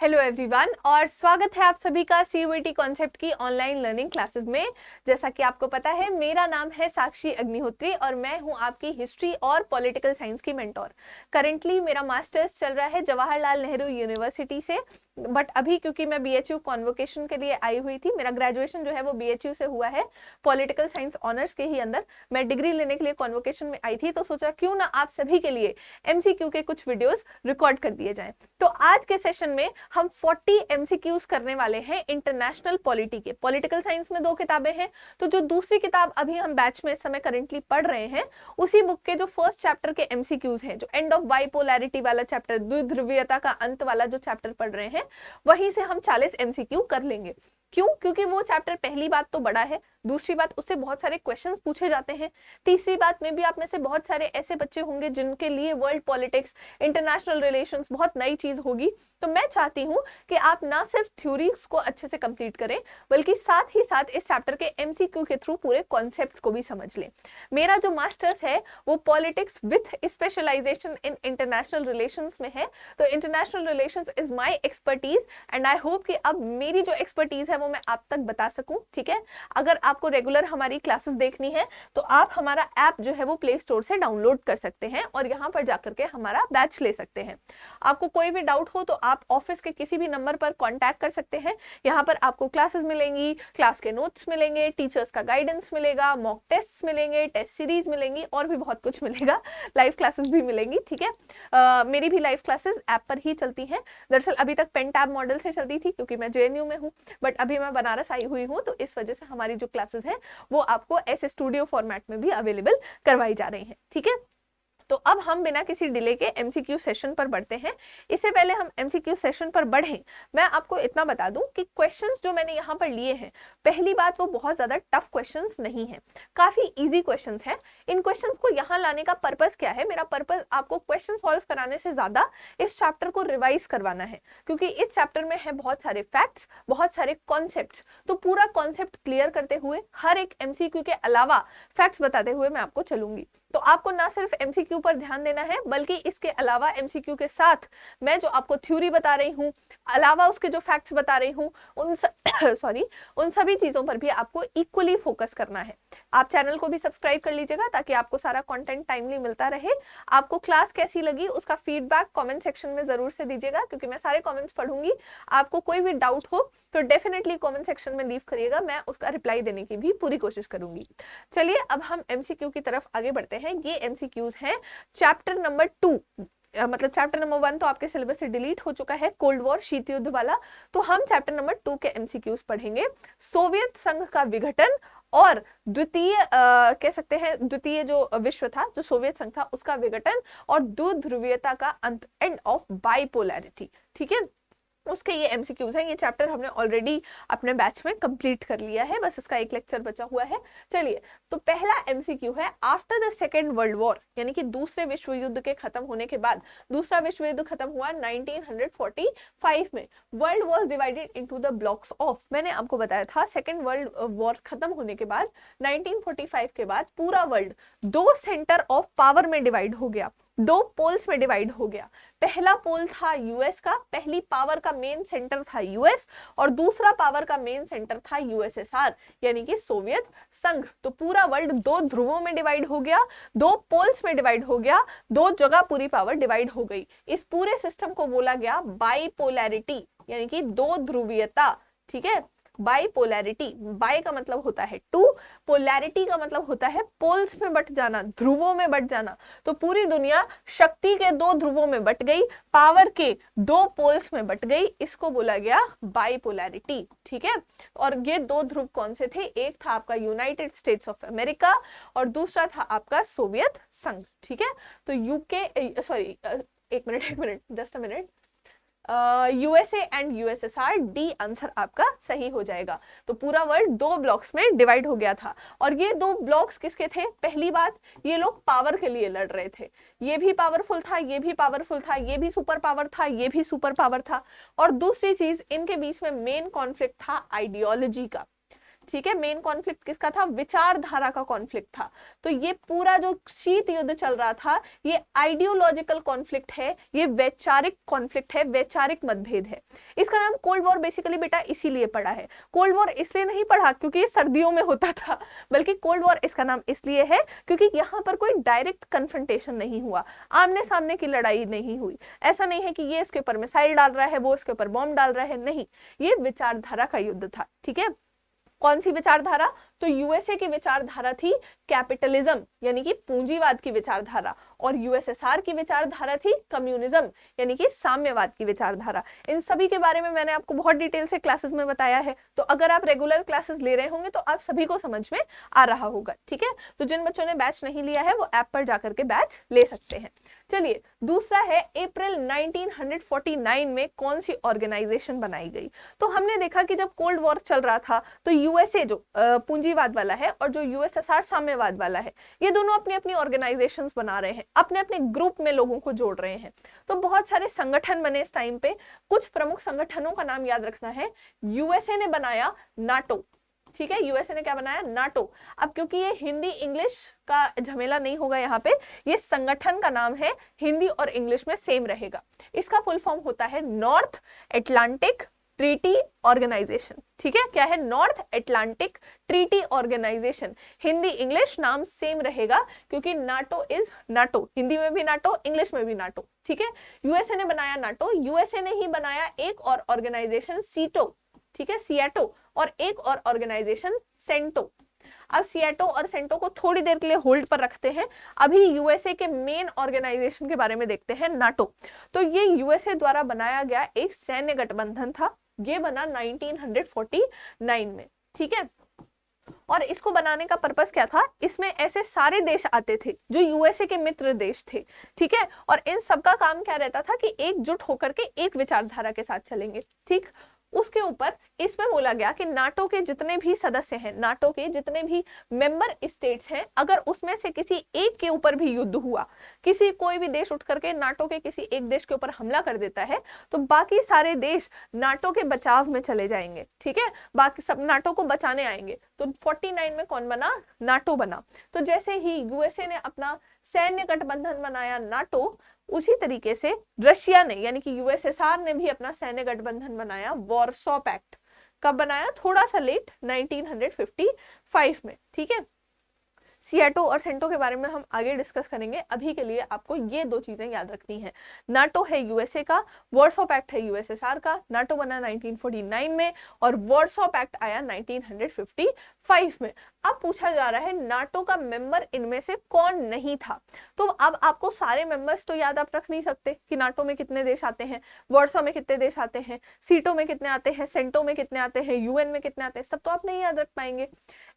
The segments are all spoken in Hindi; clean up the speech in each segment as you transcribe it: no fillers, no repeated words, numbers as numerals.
हेलो एवरीवन और स्वागत है आप सभी का सीयूईटी कॉन्सेप्ट की ऑनलाइन लर्निंग क्लासेस में। जैसा कि आपको पता है, मेरा नाम है साक्षी अग्निहोत्री और मैं हूं आपकी हिस्ट्री और पॉलिटिकल साइंस की मेंटोर। करेंटली मेरा मास्टर्स चल रहा है जवाहरलाल नेहरू यूनिवर्सिटी से, बट अभी क्योंकि मैं बीएचयू कॉन्वोकेशन के लिए आई हुई थी, मेरा ग्रेजुएशन जो है वो बीएचयू से हुआ है पॉलिटिकल साइंस ऑनर्स के ही अंदर। मैं डिग्री लेने के लिए कॉन्वोकेशन में आई थी, तो सोचा क्यों ना आप सभी के लिए एमसीक्यू के कुछ वीडियोस रिकॉर्ड कर दिए जाएं। तो आज के सेशन में हम 40 एमसीक्यूज करने वाले हैं इंटरनेशनल पॉलिटी के। पॉलिटिकल साइंस में 2 किताबें हैं, तो जो दूसरी किताब अभी हम बैच में इस समय करेंटली पढ़ रहे हैं, उसी बुक के जो फर्स्ट चैप्टर के एमसीक्यूज हैं, जो एंड ऑफ बाइपोलैरिटी वाला चैप्टर, द्विध्रुवीयता का अंत वाला जो चैप्टर पढ़ रहे हैं, वहीं से हम 40 एमसीक्यू कर लेंगे। क्यों? क्योंकि वो चैप्टर पहली बात तो बड़ा है, दूसरी बात उससे बहुत सारे क्वेश्चंस पूछे जाते हैं, तीसरी बात में भी आप में से बहुत सारे ऐसे बच्चे होंगे जिनके लिए वर्ल्ड पॉलिटिक्स, इंटरनेशनल रिलेशंस बहुत नई चीज होगी। तो मैं चाहती हूं कि आप ना सिर्फ थ्योरीज को अच्छे से कंप्लीट करें, बल्कि साथ ही साथ इस चैप्टर के एमसीक्यू के थ्रू पूरे कॉन्सेप्ट्स को भी समझ लें। मेरा जो मास्टर्स है वो politics with specialisation in international relations में है, तो international relations is my expertise and I hope कि अब मेरी जो एक्सपर्टीज है वो मैं आप तक बता सकूं। ठीक है, अगर आपको रेगुलर हमारी क्लासेस देखनी है तो आप हमारा ऐप जो है वो प्ले स्टोर से डाउनलोड कर सकते हैं और यहाँ पर जाकर के हमारा बैच ले सकते हैं। आपको कोई भी डाउट हो तो आप ऑफिस के किसी भी नंबर पर कांटेक्ट कर सकते हैं। यहाँ पर आपको क्लासेस मिलेंगी, क्लास के नोट्स मिलेंगे, टीचर्स का गाइडेंस मिलेगा, मॉक टेस्ट मिलेंगे, टेस्ट सीरीज मिलेंगी और भी बहुत कुछ मिलेगा, लाइव क्लासेस भी मिलेंगी। ठीक है, मेरी भी लाइव क्लासेस ऐप पर ही चलती हैं। दरअसल अभी तक पेन टैब मॉडल से चलती थी क्योंकि मैं जेएनयू में हूँ, बट अभी मैं बनारस आई हुई हूँ, तो इस वजह से हमारी जो क्लासेस है वो आपको ऐसे स्टूडियो फॉर्मेट में भी अवेलेबल करवाई जा रही हैं। ठीक है, तो अब हम बिना किसी डिले के एमसीक्यू सेशन पर बढ़ते हैं। इससे पहले हम एमसीक्यू सेशन पर बढ़ें, मैं आपको इतना बता दूं कि क्वेश्चंस जो मैंने यहाँ पर लिए हैं, पहली बात वो बहुत ज्यादा टफ क्वेश्चंस नहीं है, काफी इजी क्वेश्चंस हैं। इन क्वेश्चंस को यहाँ लाने का पर्पस क्या है? मेरा पर्पस आपको क्वेश्चन सॉल्व कराने से ज्यादा इस चैप्टर को रिवाइज करवाना है, क्योंकि इस चैप्टर में है बहुत सारे फैक्ट्स, बहुत सारे कॉन्सेप्ट्स। तो पूरा कॉन्सेप्ट क्लियर करते हुए, हर एक एमसीक्यू के अलावा फैक्ट्स बताते हुए मैं आपको चलूंगी। तो आपको ना सिर्फ एमसीक्यू पर ध्यान देना है, बल्कि इसके अलावा एमसीक्यू के साथ मैं जो आपको थ्योरी बता रही हूँ, अलावा उसके जो फैक्ट्स बता रही हूँ, उन सभी चीजों पर भी आपको इक्वली फोकस करना है। आप चैनल को भी सब्सक्राइब कर लीजिएगा ताकि आपको सारा कंटेंट टाइमली मिलता रहे। आपको क्लास कैसी लगी उसका फीडबैक कमेंट सेक्शन में जरूर से दीजिएगा, क्योंकि मैं सारे कमेंट्स पढ़ूंगी। आपको कोई भी डाउट हो तो डेफिनेटली कमेंट सेक्शन में लीव करिएगा, मैं उसका रिप्लाई देने की भी पूरी कोशिश करूंगी। चलिए अब हम एमसीक्यू की तरफ आगे बढ़ते हैं। ये एमसीक्यूज हैं चैप्टर नंबर 2, मतलब चैप्टर नंबर 1 तो आपके सिलेबस से डिलीट हो चुका है, कोल्ड वॉर, शीत युद्ध वाला। तो हम चैप्टर नंबर 2 के एमसीक्यूज पढ़ेंगे। सोवियत संघ का विघटन और द्वितीय कह सकते हैं द्वितीय जो विश्व था, जो सोवियत संघ था, उसका विघटन और द्विध्रुवीयता का अंत, एंड ऑफ बाइपोलैरिटी। ठीक है, उसके ये एमसीक्यूज हैं। ये चैप्टर हमने ऑलरेडी अपने बैच में कंप्लीट कर लिया है, बस इसका एक लेक्चर बचा हुआ है। चलिए, तो पहला एमसीक्यू है, after the second world war, यानी कि दूसरे विश्व युद्ध के खत्म होने के बाद, दूसरा विश्व युद्ध खत्म हुआ 1945 में। World was divided into the blocks of, मैंने आपको बताया था सेकेंड वर्ल्ड वॉर खत्म होने के बाद 1945 के बाद पूरा वर्ल्ड 2 सेंटर ऑफ पावर में डिवाइड हो गया, 2 पोल्स में डिवाइड हो गया। पहला पोल था यूएस का, पहली पावर का मेन सेंटर था यूएस, और दूसरा पावर का मेन सेंटर था यूएसएसआर, यानी कि सोवियत संघ। तो पूरा वर्ल्ड 2 ध्रुवों में डिवाइड हो गया, 2 पोल्स में डिवाइड हो गया, 2 जगह पूरी पावर डिवाइड हो गई। इस पूरे सिस्टम को बोला गया बाइपोलैरिटी, यानी कि 2 ध्रुवीयता। ठीक है, बाइपोलैरिटी, बाई का मतलब होता है 2, पोलैरिटी का मतलब होता है पोल्स में बट जाना, ध्रुवों में बट जाना। तो पूरी दुनिया शक्ति के 2 ध्रुवों में बट गई, पावर के 2 पोल्स में बट गई, इसको बोला गया बाइपोलैरिटी। ठीक है, और ये 2 ध्रुव कौन से थे? एक था आपका यूनाइटेड स्टेट्स ऑफ अमेरिका और दूसरा था आपका सोवियत संघ। ठीक है, तो यूके सॉरी एक minute just a minute, USA and USSR, D answer आपका सही हो जाएगा। तो पूरा वर्ल्ड 2 ब्लॉक्स में डिवाइड हो गया था, और ये 2 ब्लॉक्स किसके थे? पहली बात, ये लोग पावर के लिए लड़ रहे थे, ये भी पावरफुल था, ये भी पावरफुल था, ये भी सुपर पावर था, ये भी सुपर पावर था। और दूसरी चीज, इनके बीच में मेन कॉन्फ्लिक्ट था आइडियोलॉजी का। ठीक है, मेन कॉन्फ्लिक्ट किसका था? विचारधारा का कॉन्फ्लिक्ट था। तो ये पूरा जो शीत युद्ध चल रहा था, ये आइडियोलॉजिकल कॉन्फ्लिक्ट है, ये वैचारिक कॉन्फ्लिक्ट है, वैचारिक मतभेद है। इसका नाम कोल्ड वॉर बेसिकली बेटा इसीलिए पड़ा है। कोल्ड वॉर इसलिए नहीं पड़ा क्योंकि ये सर्दियों में होता था, बल्कि कोल्ड वॉर इसका नाम इसलिए है क्योंकि यहाँ पर कोई डायरेक्ट कन्फ्रंटेशन नहीं हुआ, आमने सामने की लड़ाई नहीं हुई। ऐसा नहीं है कि ये इसके ऊपर मिसाइल डाल रहा है, वो इसके ऊपर बॉम्ब डाल रहा है, नहीं, ये विचारधारा का युद्ध था। ठीक है, कौन सी विचारधारा? तो यूएसए की विचारधारा थी कैपिटलिज्म यानी कि पूंजीवाद की विचारधारा, और यूएसएसआर की विचारधारा थी कम्युनिज्म यानी कि साम्यवाद की विचारधारा। इन सभी के बारे में मैंने आपको बहुत डिटेल से क्लासेस में बताया है, तो अगर आप रेगुलर क्लासेस ले रहे होंगे तो आप सभी को समझ में आ रहा होगा। ठीक है, तो जिन बच्चों ने बैच नहीं लिया है वो ऐप पर जाकर के बैच ले सकते हैं। चलिए, दूसरा है अप्रैल 1949 में कौन सी ऑर्गेनाइजेशन बनाई गई? तो हमने देखा कि जब कोल्ड वॉर चल रहा था तो यूएसए जो पूंजीवाद वाला है और जो यूएसएसआर साम्यवाद वाला है, ये दोनों अपनी अपनी ऑर्गेनाइजेशंस बना रहे हैं, अपने अपने ग्रुप में लोगों को जोड़ रहे हैं। तो बहुत सारे संगठन बने इस टाइम पे। कुछ प्रमुख संगठनों का नाम याद रखना है। यूएसए ने बनाया नाटो। ठीक है, यूएसए ने क्या बनाया? नाटो। अब क्योंकि ये हिंदी इंग्लिश का झमेला नहीं होगा यहाँ पे, ये संगठन का नाम है, हिंदी और इंग्लिश में सेम रहेगा। इसका फुल फॉर्म होता है नॉर्थ एटलांटिक ट्रीटी ऑर्गेनाइजेशन। ठीक है, क्या है? North Atlantic Treaty Organization. Hindi English नाम सेम रहेगा क्योंकि नाटो इज नाटो, हिंदी में भी नाटो, इंग्लिश में भी नाटो। ठीक है, यूएसए ने बनाया नाटो। यूएसए ने ही बनाया एक और ऑर्गेनाइजेशन सीटो, ठीक है, सियाटो, और एक और ऑर्गेनाइजेशन सेंटो। अब सियाटो और सेंटो को थोड़ी देर के लिए होल्ड पर रखते हैं, अभी यूएसए के मेन ऑर्गेनाइजेशन के बारे में देखते हैं, नाटो। तो ये यूएसए द्वारा बनाया गया एक सैन्य गठबंधन था, ये बना 1949 में। ठीक है, और इसको बनाने का पर्पस क्या था? इसमें ऐसे सारे देश आते थे जो यूएसए के मित्र देश थे। ठीक है, और इन सबका काम क्या रहता था कि एकजुट होकर के एक विचारधारा के साथ चलेंगे। ठीक, उसके ऊपर इसमें बोला गया कि नाटो के जितने भी सदस्य हैं, नाटो के जितने भी मेंबर स्टेट्स हैं, अगर उसमें से किसी एक के ऊपर भी युद्ध हुआ, कोई भी देश उठ करके नाटो के किसी एक देश के ऊपर हमला कर देता है, तो बाकी सारे देश नाटो के बचाव में चले जाएंगे। ठीक है, बाकी सब नाटो को बचाने आएंगे। तो 49 में कौन बना? नाटो बना। तो जैसे ही यूएसए ने अपना सैन्य गठबंधन बनाया नाटो, उसी तरीके से रशिया ने यानी कि यूएसएसआर ने भी अपना सैन्य गठबंधन बनाया, वॉर्सो पैक्ट। कब बनाया? थोड़ा सा लेट, 1955 में। ठीक है, सियाटो और सेंटो के बारे में हम आगे डिस्कस करेंगे। अभी के लिए आपको ये दो चीजें याद रखनी है, नाटो है यूएसए का, वॉर्सो पैक्ट है यूएसएसआर का। नाटो बना 1949 में और वॉर्सो पैक्ट आया 1955 में। अब पूछा जा रहा है नाटो का मेंबर इनमें से कौन नहीं था? तो अब आपको सारे मेंबर्स तो याद आप रख नहीं सकते कि नाटो में कितने देश आते हैं, वॉर्सो में कितने देश आते हैं, सीटो में कितने आते हैं, सेंटो में कितने आते हैं, यूएन में कितने आते हैं, सब तो आप नहीं याद रख पाएंगे।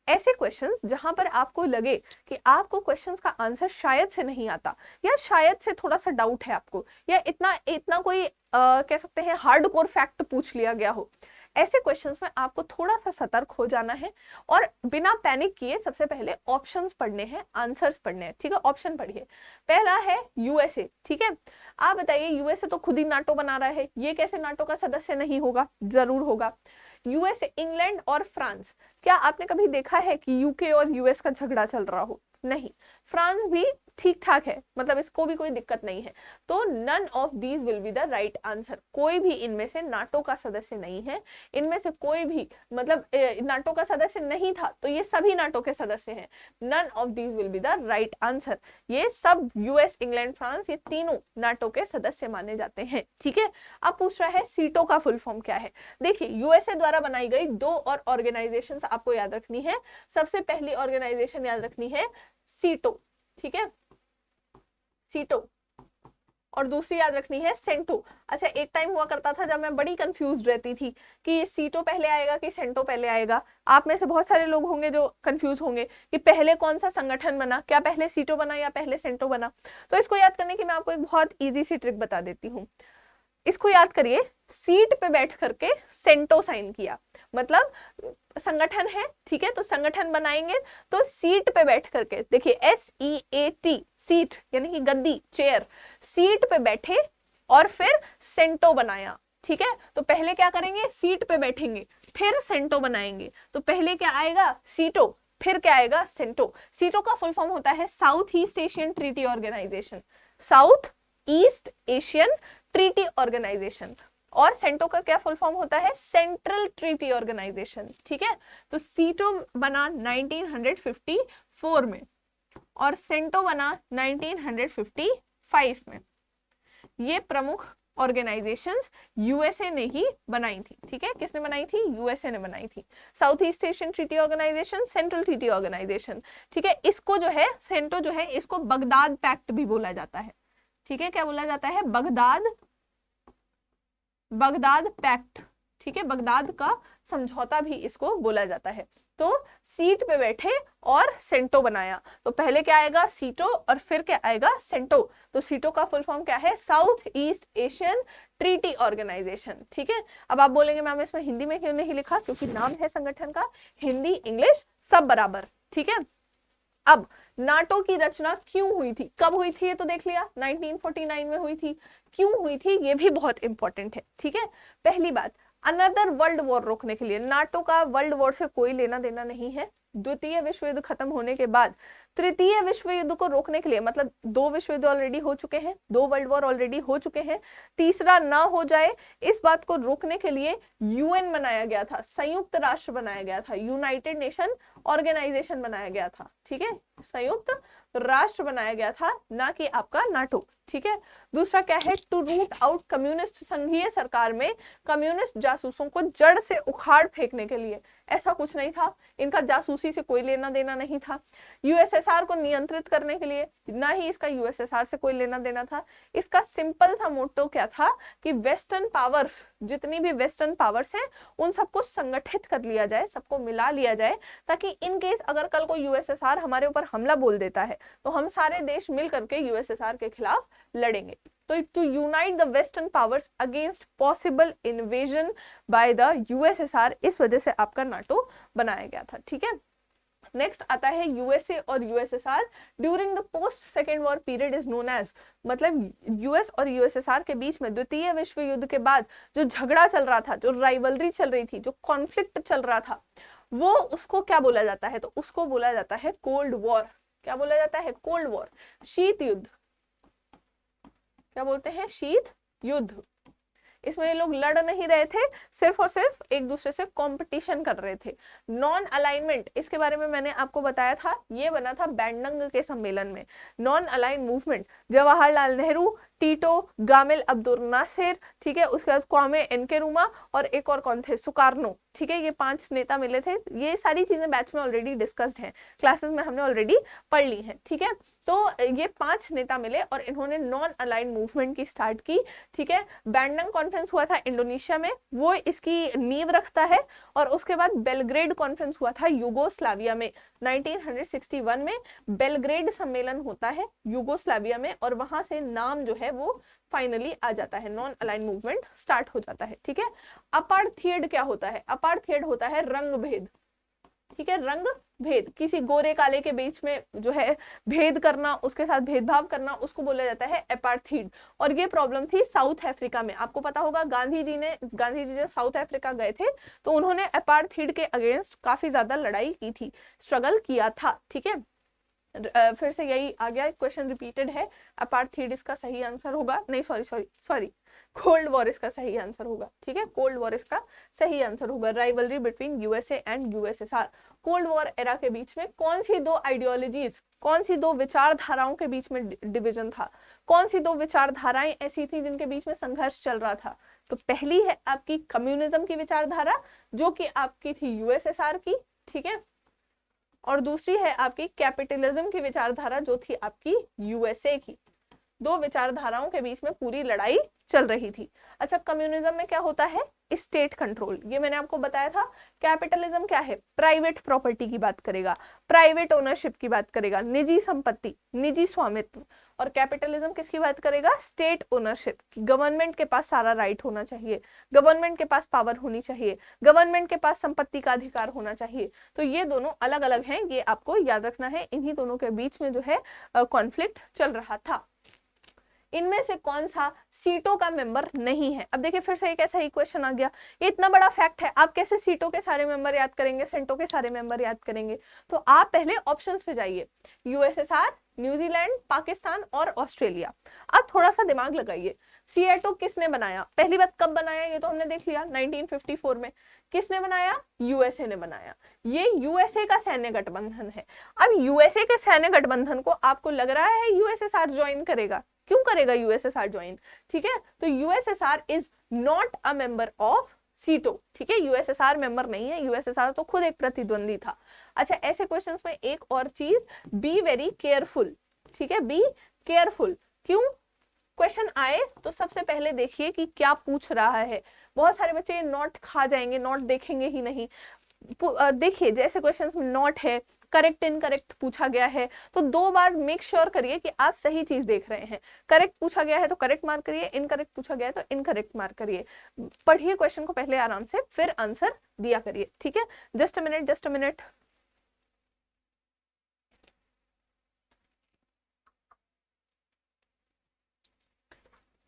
ऐसे क्वेश्चंस जहां पर आपको लगे कि आपको क्वेश्चंस का आंसर शायद से नहीं आता, या शायद से थोड़ा सा डाउट है आपको, या इतना कोई कह सकते हैं हार्डकोर फैक्ट पूछ लिया गया हो, ऐसे क्वेश्चंस में आपको थोड़ा सा सतर्क हो जाना है और बिना पैनिक किए सबसे पहले ऑप्शंस पढ़ने हैं, आंसर्स पढ़ने हैं। ठीक है, ऑप्शन पढ़िए। पहला है यूएसए। ठीक है, आप बताइए, यूएसए तो खुद ही नाटो बना रहा है, ये कैसे नाटो का सदस्य नहीं होगा? जरूर होगा। यूएसए, इंग्लैंड और फ्रांस, क्या आपने कभी देखा है कि यूके और यूएस का झगड़ा चल रहा हो? नहीं। फ्रांस भी ठीक ठाक है, मतलब इसको भी कोई दिक्कत नहीं है। तो none of these will be the right answer. कोई भी इनमें से नाटो का सदस्य नहीं है, इनमें से कोई भी मतलब नाटो का सदस्य नहीं था, तो ये सभी नाटो के सदस्य हैं। None of these will be the right answer. ये सब यूएस, इंग्लैंड, फ्रांस, ये तीनों नाटो के सदस्य माने जाते हैं। ठीक है, अब पूछ रहा है सीटो का फुल फॉर्म क्या है? देखिए, यूएसए द्वारा बनाई गई दो और ऑर्गेनाइजेशंस आपको याद रखनी है। सबसे पहली ऑर्गेनाइजेशन याद रखनी है सीटो। ठीक है, सीटो, और दूसरी याद रखनी है सेंटो। अच्छा, एक टाइम हुआ करता था जब मैं बड़ी कंफ्यूज रहती थी कि सीटो पहले आएगा कि सेंटो पहले आएगा। आप में से बहुत सारे लोग होंगे जो कंफ्यूज होंगे कि पहले कौन सा संगठन बना, क्या पहले सीटो बना या पहले सेंटो बना। तो इसको याद करने की मैं आपको एक बहुत इजी सी ट्रिक बता देती हूँ। इसको याद करिए, सीट पे बैठ करके सेंटो साइन किया, मतलब संगठन है। ठीक है, तो संगठन बनाएंगे तो सीट पे बैठ करके, देखिए SEAT, सीट यानी कि गद्दी, चेयर, सीट पे बैठे और फिर सेंटो बनाया। ठीक है, तो पहले क्या करेंगे? सीट पे बैठेंगे, फिर सेंटो बनाएंगे। तो पहले क्या आएगा? सीटो, फिर क्या आएगा? सेंटो। सीटो का फुल फॉर्म होता है South East Asian Treaty Organization. South East Asian Treaty Organization. और सेंटो का क्या फुल फॉर्म होता है? सेंट्रल ट्रीटी ऑर्गेनाइजेशन, ठीक है। तो सीटो बना 1954 में और सेंटो बना 1955 में। ये प्रमुख ऑर्गेनाइजेशंस यूएसए ने ही बनाई थी, ठीक है। किसने बनाई थी? यूएसए ने बनाई थी। South East Asian Treaty Organization, Central Treaty Organization, ठीक है। इसको जो है सेंटो जो है इसको बगदाद पैक्ट भी बोला जाता है, ठीक है। क्या बोला जाता है? बगदाद पैक्ट, ठीक है। बगदाद का समझौता भी इसको बोला जाता है। तो सीट पे बैठे और सेंटो बनाया। तो पहले क्या आएगा? सीटो, और फिर क्या आएगा? सेंटो। तो सीटो का फुल फॉर्म क्या है? South East Asian Treaty Organization, ठीक है। अब आप बोलेंगे मैम इसमें हिंदी में क्यों नहीं लिखा? क्योंकि नाम है संगठन का, हिंदी इंग्लिश सब बराबर, ठीक है। अब नाटो की रचना क्यों हुई थी, कब हुई थी ये तो देख लिया, 1949 में हुई थी। क्यों हुई थी ये भी बहुत इंपॉर्टेंट है, ठीक है। पहली बात, अनदर वर्ल्ड वॉर रोकने के लिए। नाटो का वर्ल्ड वॉर से कोई लेना देना नहीं है। द्वितीय विश्व युद्ध खत्म होने के बाद तृतीय विश्व युद्ध को रोकने के लिए, मतलब 2 विश्व युद्ध ऑलरेडी हो चुके हैं, 2 वर्ल्ड वॉर ऑलरेडी हो चुके हैं, तीसरा ना हो जाए इस बात को रोकने के लिए यूएन बनाया गया था, संयुक्त राष्ट्र बनाया गया था, यूनाइटेड नेशन ऑर्गेनाइजेशन बनाया गया था, ठीक है। संयुक्त राष्ट्र बनाया गया था, ना कि आपका नाटो, ठीक है। दूसरा क्या है? टू रूट आउट कम्युनिस्ट, संघीय सरकार में कम्युनिस्ट जासूसों को जड़ से उखाड़ फेंकने के लिए। ऐसा कुछ नहीं था, इनका जासूसी से कोई लेना देना नहीं था। यूएसएसआर को नियंत्रित करने के लिए, ना ही इसका यूएसएसआर से कोई लेना देना था। इसका सिंपल सा मोटो क्या था कि वेस्टर्न पावर्स, जितनी भी वेस्टर्न पावर्स हैं उन सबको संगठित कर लिया जाए, सबको मिला लिया जाए, ताकि इन केस अगर कल को यूएसएसआर हमारे ऊपर हमला बोल देता है तो हम सारे देश मिल करके यूएसएसआर के खिलाफ लड़ेंगे। तो to unite the western powers against possible invasion by the USSR, इस वजह से आपका नाटो बनाया गया था, ठीक है। नेक्स्ट आता है यूएसए और USSR during the post second war period is known as, मतलब यूएस और यूएसएसआर के बीच में द्वितीय विश्व युद्ध के बाद जो झगड़ा चल रहा था, जो राइवलरी चल रही थी, जो कॉन्फ्लिक्ट चल रहा था, वो उसको क्या बोला जाता है? तो उसको बोला जाता है कोल्ड वॉर। क्या बोला जाता है? कोल्ड वॉर, शीत युद्ध। क्या बोलते हैं? शीत युद्ध। इसमें ये लोग लड़ नहीं रहे थे, सिर्फ और सिर्फ एक दूसरे से कंपटीशन कर रहे थे। नॉन अलाइनमेंट, इसके बारे में मैंने आपको बताया था, ये बना था बैंडंग के सम्मेलन में। Non align movement, Jawaharlal Nehru, Tito, Gamal Abdel Nasser, ठीक है, उसके बाद क्वामे एनकेरुमा और एक और कौन थे? सुकार्नो, ठीक है। ये 5 नेता मिले थे। ये सारी चीजें बैच में ऑलरेडी डिस्कस्ड हैं, क्लासेस में हमने ऑलरेडी पढ़ ली हैं, ठीक है। तो ये 5 नेता मिले और इन्होंने नॉन अलाइन मूवमेंट की स्टार्ट की, ठीक है। बैंडंग कॉन्फ्रेंस हुआ था इंडोनेशिया में, वो इसकी नींव रखता है। और उसके बाद बेलग्रेड कॉन्फ्रेंस हुआ था यूगोस्लाविया में 1961 में। बेलग्रेड सम्मेलन होता है यूगोस्लाविया में और वहां से नाम जो है वो फाइनली आ जाता है, नॉन अलाइन मूवमेंट स्टार्ट हो जाता है, ठीक है। अपार्थाइड क्या होता है? अपार्थाइड होता है रंग भेद, ठीक है। रंग भेद, किसी गोरे काले के बीच में जो है भेद करना, उसके साथ भेदभाव करना, उसको बोला जाता है अपार्थाइड। और ये प्रॉब्लम थी साउथ अफ्रीका में। आपको पता होगा गांधी जी जब साउथ अफ्रीका गए थे तो उन्होंने अपार्थाइड के अगेंस्ट काफी ज्यादा लड़ाई की थी, स्ट्रगल किया था, ठीक है। फिर से यही आ गया, क्वेश्चन रिपीटेड है। अपार्थाइड इसका सही आंसर होगा, नहीं सॉरी कोल्ड वॉर इसका सही आंसर होगा, ठीक है। कोल्ड वॉर इसका सही आंसर होगा। Rivalry between USA and USSR. Cold war era के बीच में कौन सी 2 आइडियोलॉजीज, कौन सी 2 विचारधाराओं के बीच में डिवीजन था? कौन सी 2 विचारधाराएं ऐसी थी जिनके बीच में संघर्ष चल रहा था? तो पहली है आपकी कम्युनिज्म की विचारधारा, जो कि आपकी थी यूएसएसआर की, ठीक है। और दूसरी है आपकी कैपिटलिज्म की विचारधारा, जो थी आपकी यूएसए की। 2 विचारधाराओं के बीच में पूरी लड़ाई चल रही थी। अच्छा, कम्युनिज्म में क्या होता है? स्टेट कंट्रोल, ये मैंने आपको बताया था। कैपिटलिज्म क्या है? प्राइवेट प्रॉपर्टी की बात करेगा, प्राइवेट ओनरशिप की बात करेगा, निजी संपत्ति, निजी स्वामित्व। और कैपिटलिज्म किसकी बात करेगा? स्टेट ओनरशिप, गवर्नमेंट के पास सारा राइट होना चाहिए, गवर्नमेंट के पास पावर होनी चाहिए, गवर्नमेंट के पास संपत्ति का अधिकार होना चाहिए। तो ये दोनों अलग अलग हैं, ये आपको याद रखना है। इन्हीं दोनों के बीच में जो है कॉन्फ्लिक्ट चल रहा था। इनमें से कौन सा सीटों का मेंबर नहीं है? अब देखिए फिर से एक ऐसा ही क्वेश्चन आ गया, ये इतना बड़ा फैक्ट है, आप कैसे सीटों के सारे मेंबर याद करेंगे, सेंटो के सारे मेंबर याद करेंगे? तो आप पहले ऑप्शंस पे जाइए, यूएसएसआर, न्यूजीलैंड, पाकिस्तान और ऑस्ट्रेलिया। आप थोड़ा सा दिमाग लगाइए। सीएटो किसने बनाया? पहली बात कब बनाया ये तो हमने देख लिया, 1954 में। किसने बनाया? यूएसए ने बनाया। ये यूएसए का सैन्य गठबंधन है। अब यूएसए के सैन्य गठबंधन को आपको लग रहा है यूएसएसआर ज्वाइन करेगा? क्यों करेगा यूएसएसआर ज्वाइन? ठीक है, तो USSR is not a member of सीटो। ठीक है, यूएसएसआर मेंबर नहीं है, यूएसएसआर तो खुद एक प्रतिद्वंदी था। अच्छा, ऐसे क्वेश्चंस में एक और चीज, बी वेरी केयरफुल। ठीक है, बी केयरफुल। क्यों? क्वेश्चन आए तो सबसे पहले देखिए कि क्या पूछ रहा है। बहुत सारे बच्चे नोट खा जाएंगे, नोट देखेंगे ही नहीं। देखिए जैसे क्वेश्चंस में नोट है, करेक्ट इनकरेक्ट पूछा गया है, तो 2 बार मेक श्योर करिए कि आप सही चीज देख रहे हैं। करेक्ट पूछा गया है तो करेक्ट मार्क करिए, इनकरेक्ट पूछा गया है तो इनकरेक्ट मार्क करिए। पढ़िए क्वेश्चन को पहले आराम से, फिर आंसर दिया करिए। ठीक है, just a minute, just a minute.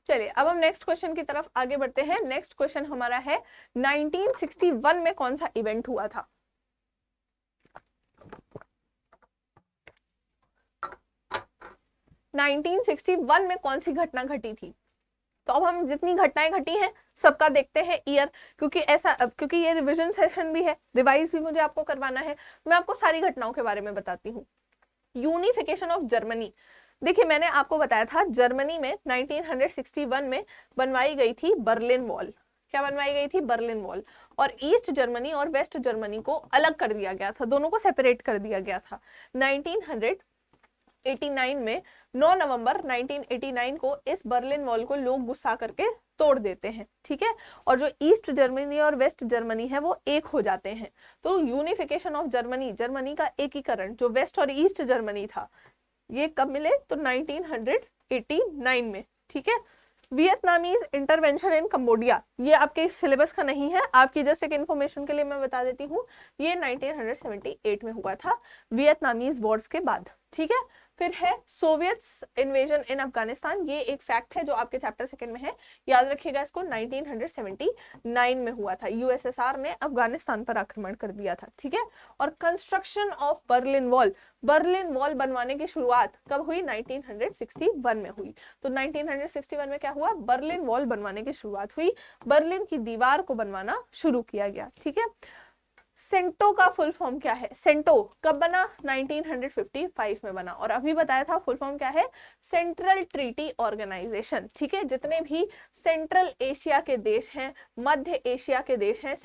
चलिए अब हम नेक्स्ट क्वेश्चन की तरफ आगे बढ़ते हैं। नेक्स्ट क्वेश्चन हमारा है 1961 में कौन सा इवेंट हुआ था? 1961 में कौन सी घटना घटी थी? तो अब हम जितनी घटनाएं घटी हैं सबका देखते हैं ईयर, क्योंकि ये रिवीजन सेशन भी है, रिवाइज भी मुझे आपको करवाना है। मैं आपको सारी घटनाओं के बारे में बताती हूँ। Unification of Germany. देखिए मैंने आपको बताया था जर्मनी में 1961 में बनवाई गई थी बर्लिन वॉल। क्या बनवाई गई थी? Berlin wall. और ईस्ट जर्मनी और वेस्ट जर्मनी को अलग कर दिया गया था, दोनों को सेपरेट कर दिया गया था। 1989 में 9 नवंबर 1989 को इस बर्लिन वॉल को लोग गुस्सा करके तोड़ देते हैं। ठीक है, और जो ईस्ट जर्मनी और वेस्ट जर्मनी है वो एक हो जाते हैं। तो यूनिफिकेशन ऑफ जर्मनी, जर्मनी का एकीकरण जो वेस्ट और ईस्ट जर्मनी था, ये कब मिले? तो 1989 में। ठीक है, वियतनामीज इंटरवेंशन इन कंबोडिया, ये आपके सिलेबस का नहीं है, आपकी जस्ट एक इन्फॉर्मेशन के लिए मैं बता देती हूँ। ये 1978 में हुआ था, वियतनामीज वॉर्स के बाद। ठीक है, फिर है सोवियत इन्वेजन इन अफगानिस्तान। ये एक फैक्ट है जो आपके चैप्टर 2 में है, याद रखिएगा इसको। 1979 में हुआ था, यूएसएसआर ने अफगानिस्तान पर आक्रमण कर दिया था। ठीक है, और construction of Berlin wall, Berlin wall बनवाने की शुरुआत कब हुई? 1961 में हुई। तो 1961 में क्या हुआ? बर्लिन वॉल बनवाने की शुरुआत हुई, बर्लिन की दीवार को बनवाना शुरू किया गया। ठीक है, सेंटो का फुल फॉर्म क्या है? सेंटो कब बना? 1955 में बना। और अभी बताया था फुल फॉर्म क्या है? Central Treaty Organization. ठीक है, जितने भी सेंट्रल एशिया के देश हैं, मध्य एशिया के देश हैं,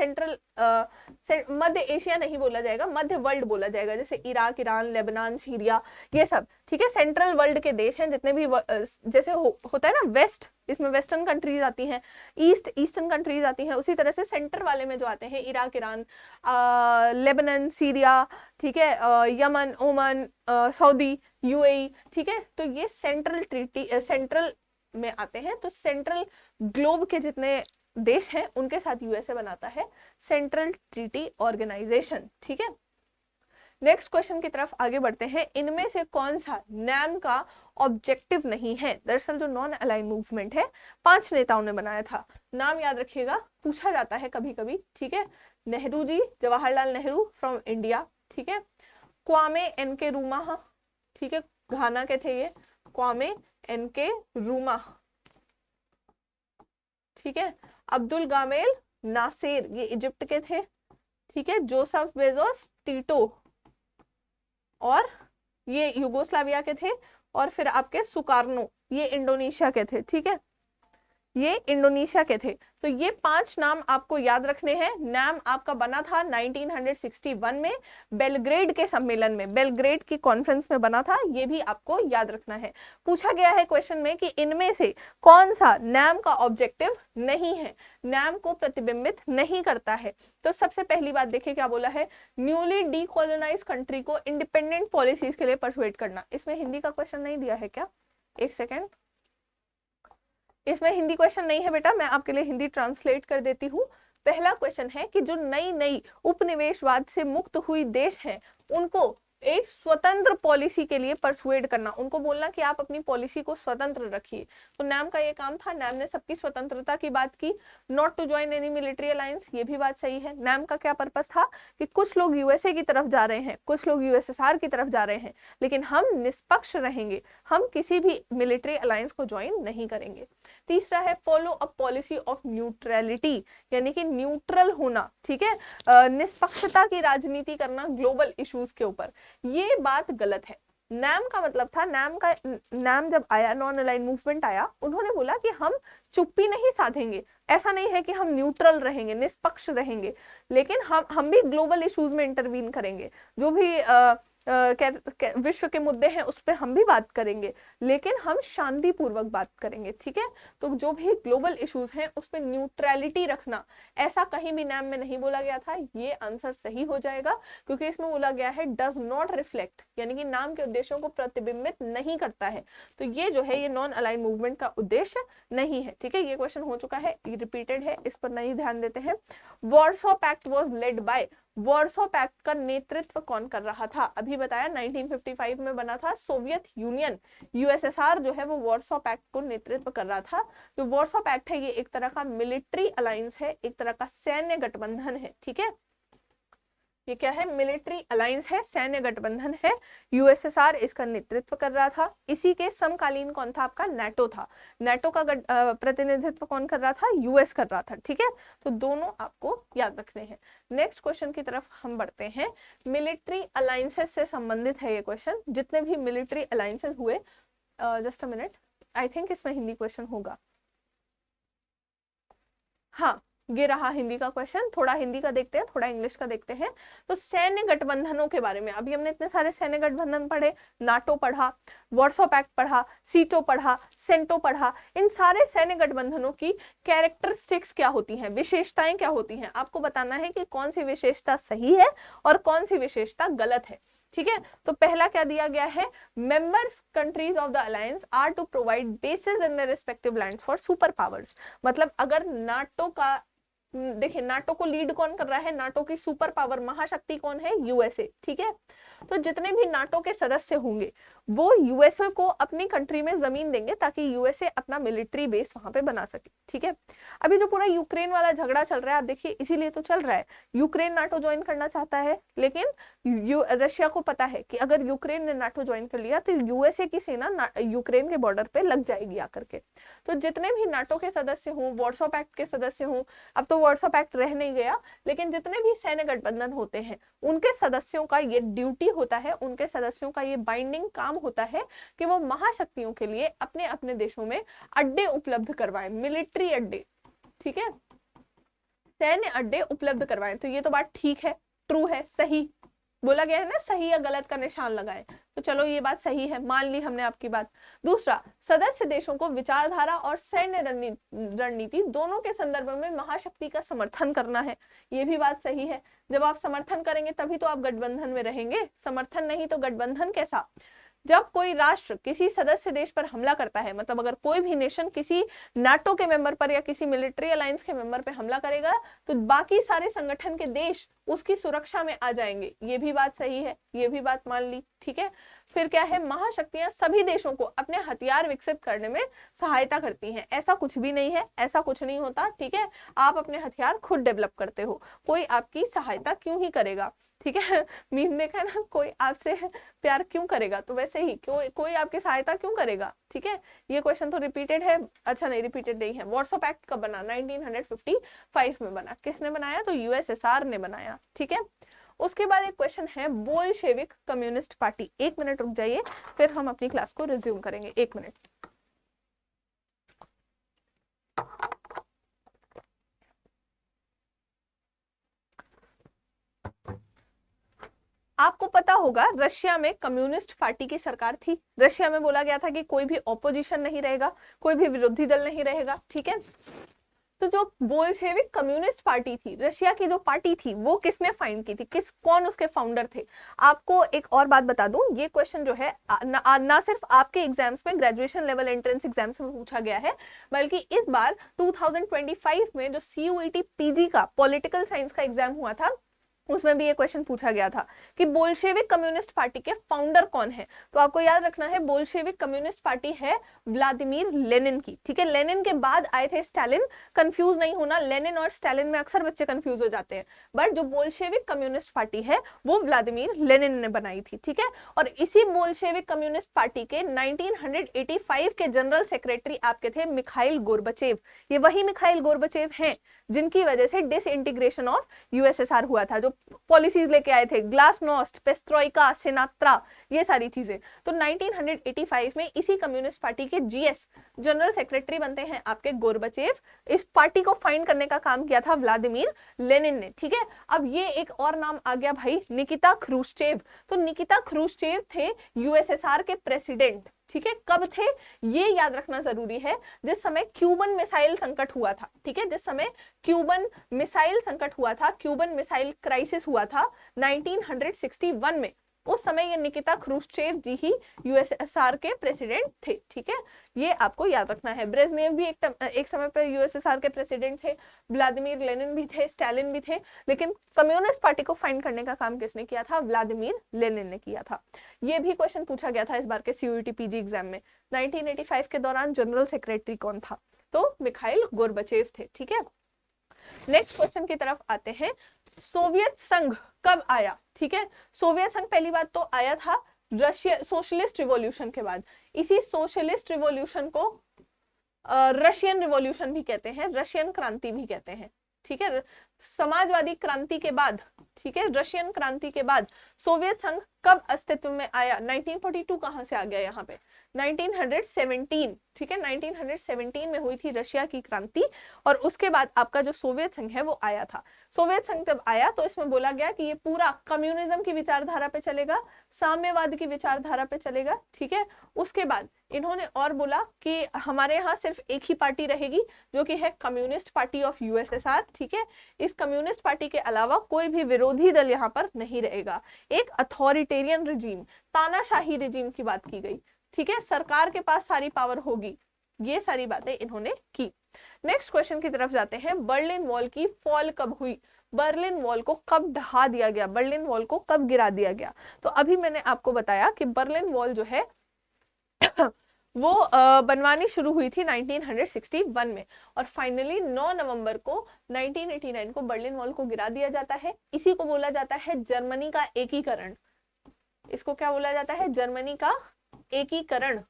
मध्य एशिया नहीं बोला जाएगा, मध्य वर्ल्ड बोला जाएगा, जैसे इराक, ईरान, लेबनान, सीरिया, ये सब। ठीक है, सेंट्रल वर्ल्ड के देश हैं जितने भी, जैसे होता है ना वेस्ट, इसमें वेस्टर्न कंट्रीज आती हैं, ईस्ट ईस्टर्न कंट्रीज आती हैं, उसी तरह से सेंटर वाले में जो आते हैं इराक, ईरान, लेबनान, सीरिया, ठीक है, यमन, ओमान, सऊदी, यूएई। ठीक है, तो ये सेंट्रल ट्रीटी, सेंट्रल में आते हैं। तो सेंट्रल ग्लोब के जितने देश हैं उनके साथ यूएसए बनाता है सेंट्रल ट्रीटी ऑर्गेनाइजेशन। ठीक है, नेक्स्ट क्वेश्चन की तरफ आगे बढ़ते हैं। इनमें से कौन सा नैम का ऑब्जेक्टिव नहीं है? दरअसल जो नॉन अलाइन मूवमेंट है 5 नेताओं ने बनाया था। नाम याद रखिएगा, पूछा जाता है कभी कभी। ठीक है, नेहरू जी, जवाहरलाल नेहरू फ्रॉम इंडिया। ठीक है, क्वामे एनक्रुमा, ठीक है, घाना के थे ये, क्वामे एनक्रुमा। ठीक है, अब्दुल गामेल नासेर, ये इजिप्ट के थे। ठीक है, जोसेफ बेजोस टीटो, और ये यूगोस्लाविया के थे। और फिर आपके सुकार्नो, ये इंडोनेशिया के थे। ठीक है, ये इंडोनेशिया के थे। तो ये 5 नाम आपको याद रखने हैं। नाम आपका बना था 1961 में बेलग्रेड के सम्मेलन में, बेलग्रेड की कॉन्फ्रेंस में बना था, ये भी आपको याद रखना है। पूछा गया है क्वेश्चन में कि इनमें से कौन सा नाम का ऑब्जेक्टिव नहीं है, नाम को प्रतिबिंबित नहीं करता है। तो सबसे पहली बात देखिए क्या बोला है, न्यूली डीकोलोनाइज कंट्री को इंडिपेंडेंट पॉलिसीज के लिए परसुएट करना। इसमें हिंदी का क्वेश्चन नहीं दिया है क्या? एक सेकेंड, इसमें हिंदी क्वेश्चन नहीं है बेटा, मैं आपके लिए हिंदी ट्रांसलेट कर देती हूँ। पहला क्वेश्चन है कि जो नई नई उपनिवेशवाद से मुक्त हुई देश हैं उनको एक स्वतंत्र पॉलिसी के लिए परसुएड करना, उनको बोलना कि आप अपनी पॉलिसी को स्वतंत्र रखिए। तो नैम का ये काम था, नैम ने सबकी स्वतंत्रता की बात की। Not to join any military alliance, ये भी बात सही है। नैम का क्या पर्पस था कि कुछ लोग यूएसए की तरफ जा रहे हैं, कुछ लोग यूएसएसआर की तरफ जा रहे हैं, लेकिन हम निष्पक्ष रहेंगे, हम किसी भी मिलिट्री अलायंस को ज्वाइन नहीं करेंगे। तीसरा है follow a policy of neutrality, यानी कि न्यूट्रल होना, ठीक है, निष्पक्षता की राजनीति करना ग्लोबल इश्यूज के ऊपर। ये बात गलत है। नैम का मतलब था, नैम जब आया, नॉन अलाइंड मूवमेंट आया, उन्होंने बोला कि हम चुप्पी नहीं साधेंगे, ऐसा नहीं है कि हम न्यूट्रल रहेंगे, निष्पक्ष रहेंगे, लेकिन हम भी ग्लोबल इश्यूज में इंटरवीन करेंगे, जो भी विश्व के मुद्दे हैं उस पर हम भी बात करेंगे, लेकिन हम शांतिपूर्वक बात करेंगे, ठीक है। तो जो भी ग्लोबल इश्यूज हैं उस पर न्यूट्रलिटी रखना, ऐसा कहीं भी नैम में नहीं बोला गया था। ये आंसर सही हो जाएगा, क्योंकि इसमें बोला गया है डज नॉट रिफ्लेक्ट, यानी कि नाम के उद्देश्यों को प्रतिबिंबित नहीं करता है। तो ये जो है, ये नॉन अलाइंड मूवमेंट का उद्देश्य नहीं है, ठीक है। ये क्वेश्चन हो चुका है, ये रिपीटेड है, इस पर नहीं ध्यान देते हैं। Warsaw Pact was led by, Warsaw Pact का नेतृत्व कौन कर रहा था? अभी बताया 1955 में बना था। सोवियत यूनियन, यूएसएसआर जो है वो वॉर्सो पैक्ट को नेतृत्व कर रहा था। जो वॉर्सो पैक्ट है ये एक तरह का मिलिट्री अलायंस है, एक तरह का सैन्य गठबंधन है, ठीक है। ये क्या है? मिलिट्री अलायंस है, सैन्य गठबंधन है। यूएसएसआर इसका नेतृत्व कर रहा था। इसी के समकालीन कौन था? आपका नाटो था। नाटो का प्रतिनिधित्व कौन कर रहा था? यूएस कर रहा था, ठीक है। तो दोनों आपको याद रखने हैं। नेक्स्ट क्वेश्चन की तरफ हम बढ़ते हैं। मिलिट्री अलायंसेस से संबंधित है ये क्वेश्चन। जितने भी मिलिट्री अलायंसेस हुए, just a minute, I think इसमें हिंदी क्वेश्चन होगा। हाँ, ये रहा हिंदी का क्वेश्चन। थोड़ा हिंदी का देखते हैं, थोड़ा इंग्लिश का देखते हैं। तो सैन्य गठबंधनों के बारे में अभी हमने इतने सारे सैन्य गठबंधन पढ़े, नाटो पढ़ा, वॉर्सो पैक्ट पढ़ा, सीटो पढ़ा, सेंटो पढ़ा। इन सारे सैन्य गठबंधनों की कैरेक्टरिस्टिक्स क्या होती हैं, विशेषताएं क्या होती हैं, आपको बताना है कि कौन सी विशेषता सही है और कौन सी विशेषता गलत है, ठीक है। तो पहला क्या दिया गया है? Members countries of the alliance are to provide basis in their respective lands for super powers. मतलब अगर नाटो का, देखिए नाटो को लीड कौन कर रहा है? नाटो की सुपर पावर महाशक्ति कौन है? यूएसए, ठीक है। तो जितने भी नाटो के सदस्य होंगे वो यूएसए को अपनी कंट्री में जमीन देंगे ताकि यूएसए अपना मिलिट्री बेस वहां पे बना सके, ठीक है। अभी जो पूरा यूक्रेन वाला झगड़ा चल रहा है, आप देखिए इसीलिए तो चल रहा है। यूक्रेन नाटो ज्वाइन करना चाहता है, लेकिन रशिया को पता है कि अगर यूक्रेन ने नाटो ज्वाइन कर लिया तो यूएसए की सेना यूक्रेन के बॉर्डर पे लग जाएगी आकर के। तो जितने भी नाटो के सदस्य हों, वॉर्सो पैक्ट के सदस्य हों, अब तो वॉर्सो पैक्ट रह नहीं गया, लेकिन जितने भी सैन्य गठबंधन होते हैं उनके सदस्यों का ये ड्यूटी होता है, उनके सदस्यों का ये बाइंडिंग काम होता है कि वो महाशक्तियों के लिए अपने अपने देशों में अड्डे उपलब्ध करवाएं, मिलिट्री अड्डे, ठीक है, सैन्य अड्डे उपलब्ध करवाएं। तो ये तो बात ठीक है, ट्रू है, सही बोला गया है ना, सही या गलत का निशान लगाएं। तो चलो ये बात सही है, मान ली हमने आपकी बात। दूसरा, सदस्य देशों को विचारधारा और सैन्य रणनीति दोनों के संदर्भ में महाशक्ति का समर्थन करना है। ये भी बात सही है। जब आप समर्थन करेंगे तभी तो आप गठबंधन में रहेंगे, समर्थन नहीं तो गठबंधन कैसा? जब कोई राष्ट्र किसी सदस्य देश पर हमला करता है, मतलब अगर कोई भी नेशन किसी नाटो के मेंबर पर या किसी मिलिट्री अलायंस के मेंबर पे हमला करेगा तो बाकी सारे संगठन के देश उसकी सुरक्षा में आ जाएंगे। ये भी बात सही है, ये भी बात मान ली, ठीक है। फिर क्या है? महाशक्तियां सभी देशों को अपने हथियार विकसित करने में सहायता करती हैं। ऐसा कुछ भी नहीं है, ऐसा कुछ नहीं होता, ठीक है। आप अपने हथियार खुद डेवलप करते हो, कोई आपकी सहायता क्यों ही करेगा, ठीक है। मीम देखा ना, कोई आपसे प्यार क्यों करेगा, तो वैसे ही कोई आपकी सहायता क्यों करेगा, ठीक है। ये क्वेश्चन तो रिपीटेड है, अच्छा नहीं रिपीटेड नहीं है। वॉर्सो पैक्ट कब बना? 1955 में बना। किसने बनाया? तो यूएसएसआर ने बनाया, ठीक है। उसके बाद एक क्वेश्चन है बोल्शेविक कम्युनिस्ट पार्टी। एक मिनट रुक जाइए, फिर हम अपनी क्लास को रिज्यूम करेंगे, एक मिनट। आपको पता होगा रशिया में कम्युनिस्ट पार्टी की सरकार थी। रशिया में बोला गया था कि कोई भी ऑपोजिशन नहीं रहेगा, कोई भी विरोधी दल नहीं रहेगा, ठीक है। तो जो बोल्शेविक कम्युनिस्ट पार्टी थी, रशिया की जो पार्टी थी, वो किसने फाइंड की थी? कौन उसके फाउंडर थे? आपको एक और बात बता दूं, ये क्वेश्चन जो है ना सिर्फ आपके एग्जाम्स में, ग्रेजुएशन लेवल एंट्रेंस एग्जाम्स में पूछा गया है, बल्कि इस बार 2025 में जो CUET PG का पॉलिटिकल साइंस का एग्जाम हुआ था उसमें भी ये क्वेश्चन पूछा गया था कि बोल्शेविक कम्युनिस्ट पार्टी के फाउंडर कौन है। तो आपको याद रखना है बोल्शेविक कम्युनिस्ट पार्टी है व्लादिमीर लेनिन की, ठीक है। लेनिन के बाद आए थे स्टालिन, कंफ्यूज नहीं होना, लेनिन और स्टालिन में अक्सर बच्चे कंफ्यूज हो जाते हैं, बट जो बोल्शेविक कम्युनिस्ट पार्टी है वो व्लादिमीर लेनिन ने बनाई थी, ठीक है। और इसी बोल्शेविक कम्युनिस्ट पार्टी के 1985 के जनरल सेक्रेटरी आपके थे मिखाइल गोर्बचेव। ये वही मिखाइल गोर्बचेव हैं जिनकी वजह से डिसइंटीग्रेशन ऑफ यूएसएसआर हुआ था, जो पॉलिसीज लेके आए थे, ग्लासनोस्ट, पेस्ट्रोइका, सिनात्रा, ये सारी चीजें। तो 1985 में इसी कम्युनिस्ट पार्टी के जीएस जनरल सेक्रेटरी बनते हैं आपके गोर्बचेव। इस पार्टी को फाइंड करने का काम किया था व्लादिमीर लेनिन ने, ठीक है। अब ये एक और नाम आ गया भाई, निकिता ख्रूश्चेव। तो निकिता ख्रूश्चेव थे यूएसएसआर के प्रेसिडेंट, ठीक है। कब थे ये याद रखना जरूरी है, जिस समय क्यूबन मिसाइल संकट हुआ था, ठीक है। जिस समय क्यूबन मिसाइल संकट हुआ था, क्यूबन मिसाइल क्राइसिस हुआ था 1961 में, उस समय ये निकिता ख्रूश्चेव जी ही यूएसएसआर के प्रेसिडेंट थे, ठीक है। ये आपको याद रखना है। ब्रेजनेव भी एक समय पर यूएसएसआर के प्रेसिडेंट थे, व्लादिमीर लेनिन भी थे, स्टालिन भी थे, लेकिन कम्युनिस्ट पार्टी को फाइंड करने का काम किसने किया था? व्लादिमीर लेनिन ने किया था। ये भी क्वेश्चन पूछा गया था इस बार के सीयूईटी पीजी एग्जाम में। 1985 के दौरान जनरल सेक्रेटरी कौन था? तो मिखाइल गोर्बचेव थे, ठीक है। नेक्स्ट क्वेश्चन की तरफ आते हैं। सोवियत संघ कब आया? ठीक है, सोवियत संघ पहली बात तो आया था रशिया सोशलिस्ट रिवॉल्यूशन के बाद। इसी सोशलिस्ट रिवॉल्यूशन को रशियन रिवॉल्यूशन भी कहते हैं, रशियन क्रांति भी कहते हैं, ठीक है। समाजवादी क्रांति के बाद, ठीक है, रशियन क्रांति के बाद सोवियत संघ कब अस्तित्व में आया? 1942 कहां से आ गया यहाँ पे? 1917, ठीक है, 1917 में हुई थी रशिया की क्रांति और उसके बाद आपका जो सोवियत संघ है वो आया था। सोवियत संघ जब आया तो इसमें बोला गया कि ये पूरा कम्युनिज्म की विचारधारा पे चलेगा, साम्यवाद की विचारधारा पे चलेगा, ठीक है। उसके बाद इन्होंने और बोला कि हमारे यहाँ सिर्फ एक ही पार्टी रहेगी जो कि है कम्युनिस्ट पार्टी ऑफ यूएसएसआर, ठीक है। इस कम्युनिस्ट पार्टी के अलावा कोई भी विरोधी दल यहाँ पर नहीं रहेगा। एक अथॉरिटेरियन रिजीम, तानाशाही रिजीम की बात की गई, ठीक है। सरकार के पास सारी पावर होगी, ये सारी बातें इन्होंने की। नेक्स्ट क्वेश्चन की तरफ जाते हैं। बर्लिन वॉल की फॉल कब हुई? बर्लिन वॉल को कब ढहा दिया गया? बर्लिन वॉल को कब गिरा दिया गया? तो अभी मैंने आपको बताया कि बर्लिन वॉल जो है वो बनवानी शुरू हुई थी 1961 में और फाइनली 9 नवंबर को 1989 को बर्लिन वॉल को गिरा दिया जाता है। इसी को बोला जाता है जर्मनी का एकीकरण। इसको क्या बोला जाता है? जर्मनी का एकीकरण।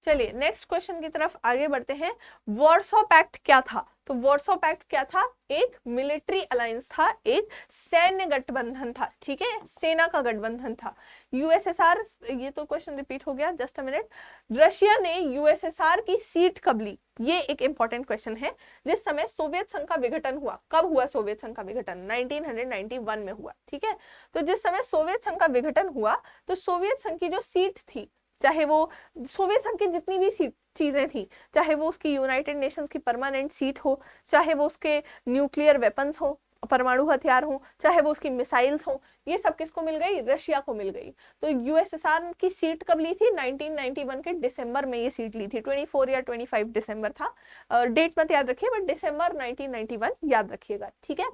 चलिए नेक्स्ट क्वेश्चन की तरफ आगे बढ़ते हैं। वॉर्सो पैक्ट क्या था? तो वॉर्सो पैक्ट क्या था? एक मिलिट्री अलायंस था, एक सैन्य गठबंधन था, ठीक है, सेना का गठबंधन था। यूएसएसआर, ये तो क्वेश्चन रिपीट हो गया, जस्ट अ मिनट। रशिया ने यूएसएसआर की सीट कब ली? ये एक इंपॉर्टेंट क्वेश्चन है। जिस समय सोवियत संघ का विघटन हुआ, कब हुआ सोवियत संघ का विघटन? 1991 में हुआ, ठीक है। तो जिस समय सोवियत संघ का विघटन हुआ तो सोवियत संघ की जो सीट थी, चाहे वो सोवियत संघ की जितनी भी चीजें थी, चाहे वो उसकी यूनाइटेड नेशंस की परमानेंट सीट हो, चाहे वो उसके न्यूक्लियर वेपन्स हो, परमाणु हथियार हो, चाहे वो उसकी मिसाइल्स हो, ये सब किसको मिल गई? रशिया को मिल गई। तो यूएसएसआर की सीट कब ली थी? 1991 के दिसंबर में ये सीट ली थी। 24 या 25 दिसंबर था, डेट मत याद रखिए बट दिसंबर 1991 याद रखिएगा, ठीक है।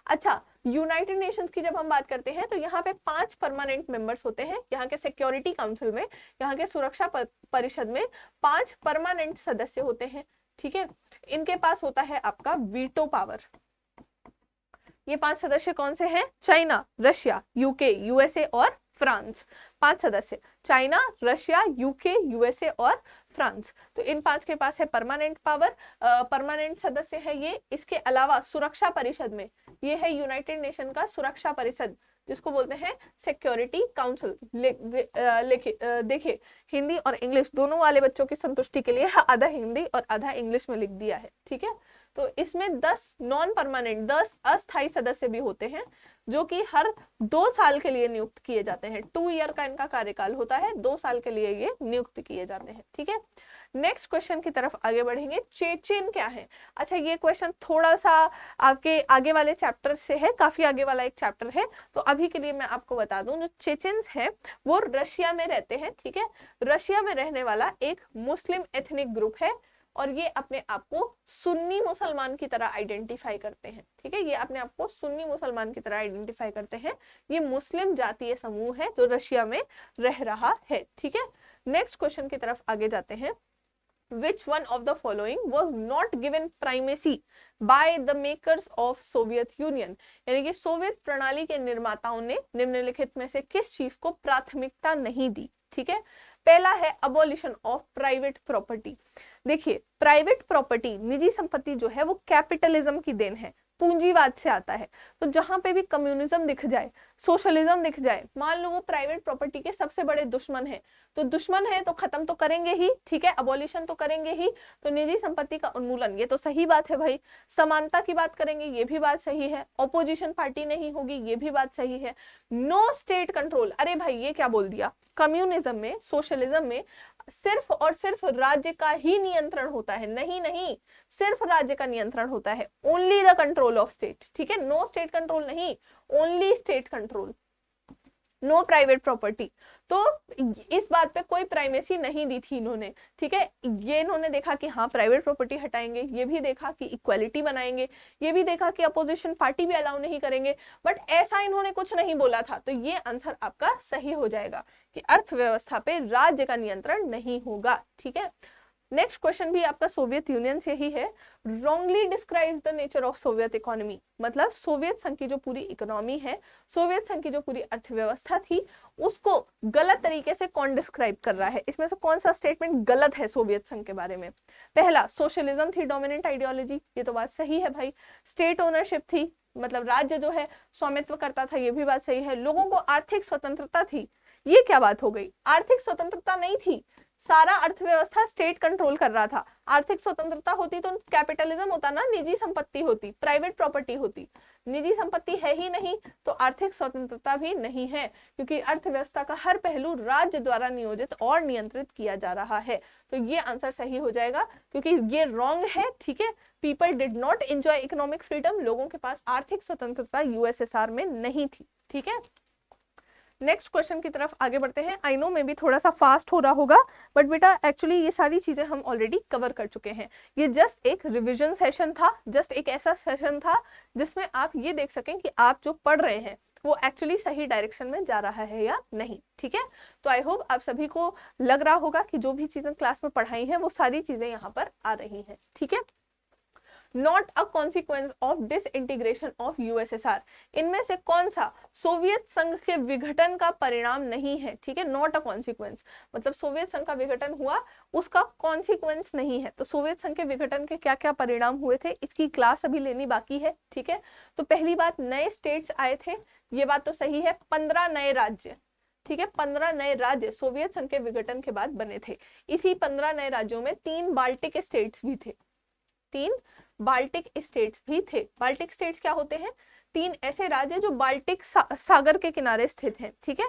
अच्छा, यूनाइटेड नेशंस की जब हम बात करते हैं तो यहाँ पे 5 परमानेंट मेंबर्स होते हैं। यहाँ के सिक्योरिटी काउंसिल में, यहाँ के सुरक्षा परिषद में 5 परमानेंट सदस्य होते हैं, ठीक है। इनके पास होता है आपका वीटो पावर। ये 5 सदस्य कौन से हैं? चाइना, रशिया, यूके, यूएसए और फ्रांस। 5 सदस्य, चाइना, रशिया, यूके, यूएसए और फ्रांस। तो इन 5 के पास है परमानेंट पावर, परमानेंट सदस्य है ये। इसके अलावा सुरक्षा परिषद में ये है यूनाइटेड नेशन का सुरक्षा परिषद, जिसको बोलते हैं सिक्योरिटी काउंसिल। देखिए हिंदी और इंग्लिश दोनों वाले बच्चों की संतुष्टि के लिए आधा हिंदी और आधा इंग्लिश में लिख दिया है, ठीक है। तो इसमें 10 नॉन परमानेंट, 10 अस्थायी सदस्य भी होते हैं जो कि हर 2 साल के लिए नियुक्त किए जाते हैं। 2 ईयर का इनका कार्यकाल होता है, 2 साल के लिए ये नियुक्त किए जाते हैं, ठीक है। नेक्स्ट क्वेश्चन की तरफ आगे बढ़ेंगे। चेचेन क्या है? अच्छा, ये क्वेश्चन थोड़ा सा आपके आगे वाले चैप्टर से है, काफी आगे वाला एक चैप्टर है, तो अभी के लिए मैं आपको बता दूं, जो चेचेन्स हैं वो रशिया में रहते हैं, ठीक है। रशिया में रहने वाला एक मुस्लिम एथनिक ग्रुप है और ये अपने आप को सुन्नी मुसलमान की तरह आइडेंटिफाई करते हैं। ठीक है, ये अपने आप को सुन्नी मुसलमान की तरह आइडेंटिफाई करते हैं। ये मुस्लिम जातीय समूह है जो रशिया में रह रहा है। ठीक है, नेक्स्ट क्वेश्चन की तरफ आगे जाते हैं। Which one of the following was not given primacy by the makers of Soviet Union? यानी कि सोवियत प्रणाली के निर्माताओं ने निम्नलिखित में से किस चीज को प्राथमिकता नहीं दी? ठीक है, पहला है अबॉलिशन ऑफ प्राइवेट प्रॉपर्टी। देखिए, प्राइवेट प्रॉपर्टी, निजी संपत्ति जो है वो कैपिटलिज्म की देन है, पूंजीवाद से आता है। तो जहां पे भी कम्युनिज्म दिख जाए, सोशलिज्म दिख जाए, मान लो वो प्राइवेट प्रॉपर्टी के सबसे बड़े दुश्मन है, तो दुश्मन है तो खत्म तो करेंगे ही। ठीक है, अबॉलिशन तो करेंगे ही। तो निजी संपत्ति का उन्मूलन, ये तो सही बात है भाई। समानता की बात करेंगे, ये भी बात सही है। ऑपोजिशन पार्टी नहीं होगी, ये भी बात सही है। नो स्टेट कंट्रोल, अरे भाई ये क्या बोल दिया? कम्युनिज्म में, सोशलिज्म में सिर्फ और सिर्फ राज्य का ही नियंत्रण होता है। नहीं नहीं, सिर्फ राज्य का नियंत्रण होता है। Only the control of state. ठीक है, नो स्टेट कंट्रोल नहीं, only state control, no private property. तो इस बात पे कोई प्राइमेसी नहीं दी थी इन्होंने। ठीक है, ये इन्होंने देखा कि हाँ प्राइवेट प्रॉपर्टी हटाएंगे, ये भी देखा कि इक्वालिटी बनाएंगे, ये भी देखा कि अपोजिशन पार्टी भी अलाउ नहीं करेंगे, बट ऐसा इन्होंने कुछ नहीं बोला था। तो ये आंसर आपका सही हो जाएगा कि अर्थव्यवस्था पे राज्य का नियंत्रण नहीं होगा। ठीक है, नेक्स्ट क्वेश्चन भी आपका सोवियत यूनियन से ही है। Wrongly describe the nature of Soviet economy, मतलब सोवियत संघ की जो पूरी इकोनॉमी है, सोवियत संघ की जो पूरी अर्थव्यवस्था थी, उसको गलत तरीके से कौन डिस्क्राइब कर रहा है? इसमें से कौन सा स्टेटमेंट गलत है सोवियत संघ के बारे में? पहला, सोशलिज्म थी डोमिनेंट आइडियोलॉजी, ये तो बात सही है भाई। स्टेट ओनरशिप थी, मतलब राज्य जो है स्वामित्व करता था, ये भी बात सही है। लोगों को आर्थिक स्वतंत्रता थी, ये क्या बात हो गई? आर्थिक स्वतंत्रता नहीं थी, सारा अर्थव्यवस्था स्टेट कंट्रोल कर रहा था। आर्थिक स्वतंत्रता होती तो कैपिटलिज्म होता ना, निजी संपत्ति होती, प्राइवेट प्रॉपर्टी होती। निजी संपत्ति है ही नहीं तो आर्थिक स्वतंत्रता भी नहीं है, क्योंकि अर्थव्यवस्था का हर पहलू राज्य द्वारा नियोजित और नियंत्रित किया जा रहा है। तो ये आंसर सही हो जाएगा, क्योंकि ये रॉन्ग है। ठीक है, people did not enjoy economic freedom, लोगों के पास आर्थिक स्वतंत्रता यूएसएसआर में नहीं थी। ठीक है, नेक्स्ट क्वेश्चन की तरफ आगे बढ़ते हैं। आई नो मे बी थोड़ा सा फास्ट हो रहा होगा, बट बेटा एक्चुअली ये सारी चीजें हम ऑलरेडी कवर कर चुके हैं। ये जस्ट एक रिवीजन सेशन था, जस्ट एक ऐसा सेशन था जिसमें आप ये देख सकें कि आप जो पढ़ रहे हैं वो एक्चुअली सही डायरेक्शन में जा रहा है या नहीं। ठीक है, तो आई होप आप सभी को लग रहा होगा कि जो भी चीजें क्लास में पढ़ाई हैं वो सारी चीजें यहाँ पर आ रही हैं। ठीक है, not a consequence of disintegration of USSR, इनमें से कौन सा सोवियत संघ के विघटन का परिणाम नहीं है? ठीक है, नॉट अ कॉन्सिक्वेंस मतलब सोवियत संघ का विघटन हुआ, उसका कॉन्सिक्वेंस नहीं है। तो सोवियत संघ के विघटन के क्या क्या परिणाम हुए थे, इसकी क्लास अभी लेनी बाकी है। ठीक है, तो पहली बात, नए स्टेट्स आए थे, ये बात तो सही है। 15 नए राज्य, ठीक है, 15 नए राज्य सोवियत संघ के विघटन के बाद बने थे। इसी 15 नए राज्यों में 3 बाल्टिक स्टेट्स भी थे, 3 बाल्टिक स्टेट्स भी थे। बाल्टिक स्टेट्स क्या होते हैं? 3 ऐसे राज्य जो बाल्टिक सागर के किनारे स्थित हैं। ठीक है,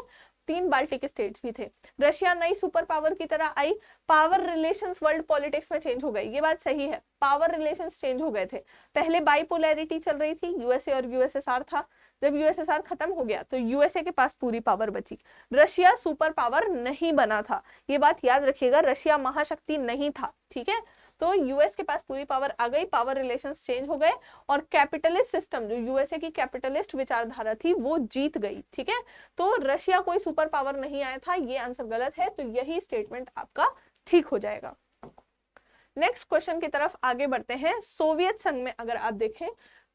3 बाल्टिक स्टेट्स भी थे। रशिया नई सुपर पावर की तरह आई, पावर रिलेशंस वर्ल्ड पॉलिटिक्स में चेंज हो गई, ये बात सही है। पावर रिलेशंस चेंज हो गए थे। पहले बाइपोलैरिटी चल रही थी, यूएसए और यूएसएसआर था। जब यूएसएसआर खत्म हो गया तो यूएसए के पास पूरी पावर बची, रशिया सुपर पावर नहीं बना था। ये बात याद रखिएगा, रशिया महाशक्ति नहीं था। ठीक है, तो यूएस के पास पूरी पावर आ गई, पावर रिलेशंस चेंज हो गए और कैपिटलिस्ट सिस्टम, जो यूएसए की कैपिटलिस्ट विचारधारा थी, वो जीत गई। ठीक है, तो रशिया कोई सुपर पावर नहीं आया था, ये आंसर गलत है। तो यही स्टेटमेंट आपका ठीक हो जाएगा। नेक्स्ट क्वेश्चन की तरफ आगे बढ़ते हैं। सोवियत संघ में अगर आप देखें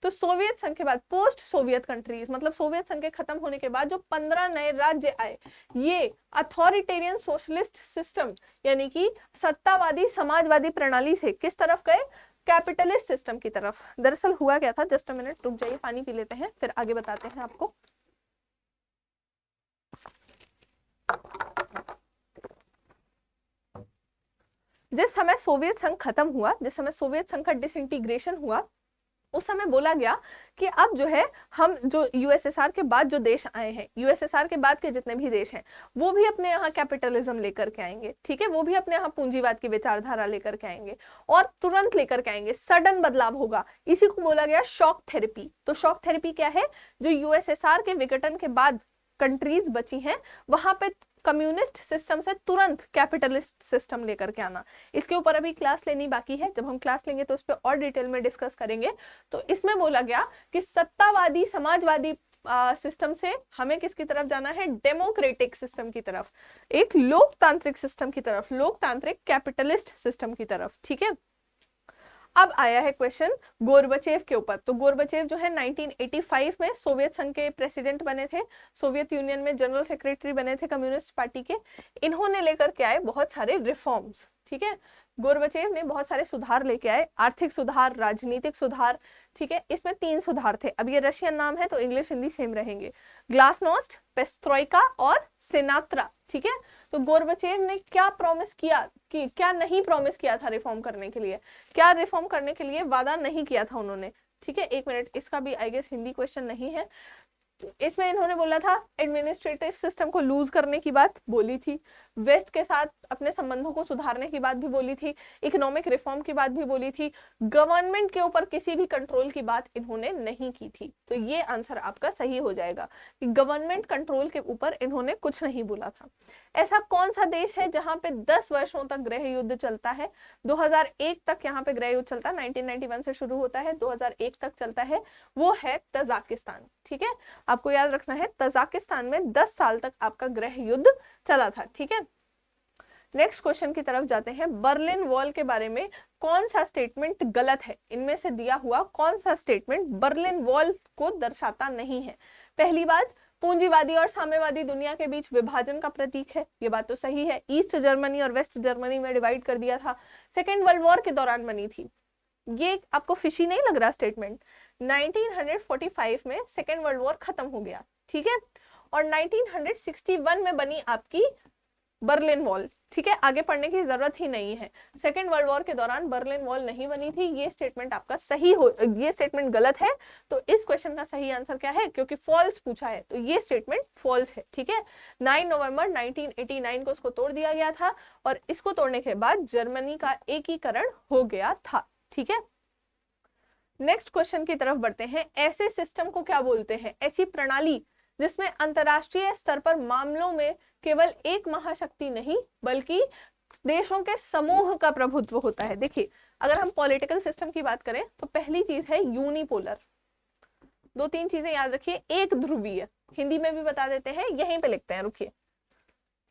तो सोवियत संघ के बाद पोस्ट सोवियत कंट्रीज, मतलब सोवियत संघ के खत्म होने के बाद जो 15 नए राज्य आए, ये अथॉरिटेरियन सोशलिस्ट सिस्टम यानी कि सत्तावादी समाजवादी प्रणाली से किस तरफ गए? कैपिटलिस्ट सिस्टम की तरफ। दरअसल हुआ क्या था, जस्ट अ मिनट रुक जाइए, पानी पी लेते हैं फिर आगे बताते हैं आपको। जिस समय सोवियत संघ खत्म हुआ, जिस समय सोवियत संघ का डिसइंटीग्रेशन हुआ, उस समय बोला गया कि अब जो है हम जो यूएसएसआर के बाद जो देश आए हैं, यूएसएसआर के बाद के जितने भी देश हैं, वो भी अपने यहाँ कैपिटलिज्म लेकर के आएंगे। ठीक है, वो भी अपने यहाँ पूंजीवाद की विचारधारा लेकर के आएंगे और तुरंत लेकर के आएंगे, सडन बदलाव होगा। इसी को बोला गया शॉक थेरेपी। तो शॉक थेरेपी क्या है? जो यूएसएसआर के विघटन के बाद कंट्रीज बची हैं, वहां पे कम्युनिस्ट सिस्टम से तुरंत कैपिटलिस्ट सिस्टम लेकर के आना। इसके ऊपर अभी क्लास लेनी बाकी है, जब हम क्लास लेंगे तो उस पर और डिटेल में डिस्कस करेंगे। तो इसमें बोला गया कि सत्तावादी समाजवादी सिस्टम से हमें किसकी तरफ जाना है, डेमोक्रेटिक सिस्टम की तरफ, एक लोकतांत्रिक सिस्टम की तरफ, लोकतांत्रिक कैपिटलिस्ट सिस्टम की तरफ। ठीक है, अब आया है क्वेश्चन गोरबचेव के ऊपर। तो गोरबचेव जो है 1985 में सोवियत संघ के प्रेसिडेंट बने थे, सोवियत यूनियन में जनरल सेक्रेटरी बने थे कम्युनिस्ट पार्टी के। इन्होंने लेकर के आए बहुत सारे रिफॉर्म्स। ठीक है, गोरबचेव ने बहुत सारे सुधार लेके आए, आर्थिक सुधार, राजनीतिक सुधार। ठीक है, इसमें 3 सुधार थे। अब ये रशियन नाम है तो इंग्लिश हिंदी सेम रहेंगे, ग्लासनोस्ट, पेस्ट्रोइका और सिनात्रा। ठीक है, तो गोरबचेव ने क्या प्रॉमिस किया कि क्या नहीं प्रॉमिस किया था रिफॉर्म करने के लिए, क्या रिफॉर्म करने के लिए वादा नहीं किया था उन्होंने। ठीक है, 1 मिनट, इसका भी आई गेस हिंदी क्वेश्चन नहीं है। इसमें इन्होंने बोला था एडमिनिस्ट्रेटिव सिस्टम को लूज करने की बात बोली थी, वेस्ट के साथ अपने संबंधों को सुधारने की बात भी बोली थी, इकोनॉमिक रिफॉर्म की बात भी बोली थी, गवर्नमेंट के ऊपर किसी भी कंट्रोल की बात इन्होंने नहीं की थी। तो ये आंसर आपका सही हो जाएगा कि गवर्नमेंट कंट्रोल के ऊपर इन्होंने कुछ नहीं बोला था। ऐसा कौन सा देश है जहां पे 10 वर्षों तक गृह युद्ध चलता है? 2001 तक यहाँ पे गृह युद्ध चलता है, 1991 से शुरू होता है, 2001 तक चलता है, वो है तजाकिस्तान। ठीक है, आपको याद रखना है तजाकिस्तान में 10 साल तक आपका गृह युद्ध चला था। ठीक है, नेक्स्ट क्वेश्चन की तरफ जाते हैं। बर्लिन वॉल के बारे में कौन सा स्टेटमेंट गलत है? इनमें से दिया हुआ कौन सा स्टेटमेंट बर्लिन वॉल को दर्शाता नहीं है? पहली बात, पूंजीवादी और साम्यवादी दुनिया के बीच विभाजन का प्रतीक है, ये बात तो सही है, ईस्ट जर्मनी और वेस्ट जर्मनी में डिवाइड कर दिया था, सेकेंड वर्ल्ड वॉर के दौरान बनी थी। ये आपको फिशी नहीं लग रहा स्टेटमेंट? 1945 में सेकेंड वर्ल्ड वॉर खत्म हो गया। ठीक है, और 1961 में बनी आपकी बर्लिन वॉल। ठीक है, आगे पढ़ने की जरूरत ही नहीं है, सेकेंड वर्ल्ड वॉर के दौरान बर्लिन वॉल नहीं बनी थी। ये स्टेटमेंट आपका सही हो, ये स्टेटमेंट गलत है। तो इस क्वेश्चन का सही आंसर क्या है? क्योंकि फॉल्स पूछा है तो ये स्टेटमेंट फॉल्स है। ठीक है, 9 नवंबर 1989 को इसको तोड़ दिया गया था और इसको तोड़ने के बाद जर्मनी का एकीकरण हो गया था। ठीक है, नेक्स्ट क्वेश्चन की तरफ बढ़ते हैं। ऐसे सिस्टम को क्या बोलते हैं? ऐसी प्रणाली जिसमें अंतरराष्ट्रीय स्तर पर मामलों में केवल एक महाशक्ति नहीं बल्कि देशों के समूह का प्रभुत्व होता है। देखिए, अगर हम पॉलिटिकल सिस्टम की बात करें तो पहली चीज है यूनिपोलर। 2-3 चीजें याद रखिए। एक ध्रुवीय, हिंदी में भी बता देते हैं, यहीं पे लिखते हैं, रुकिए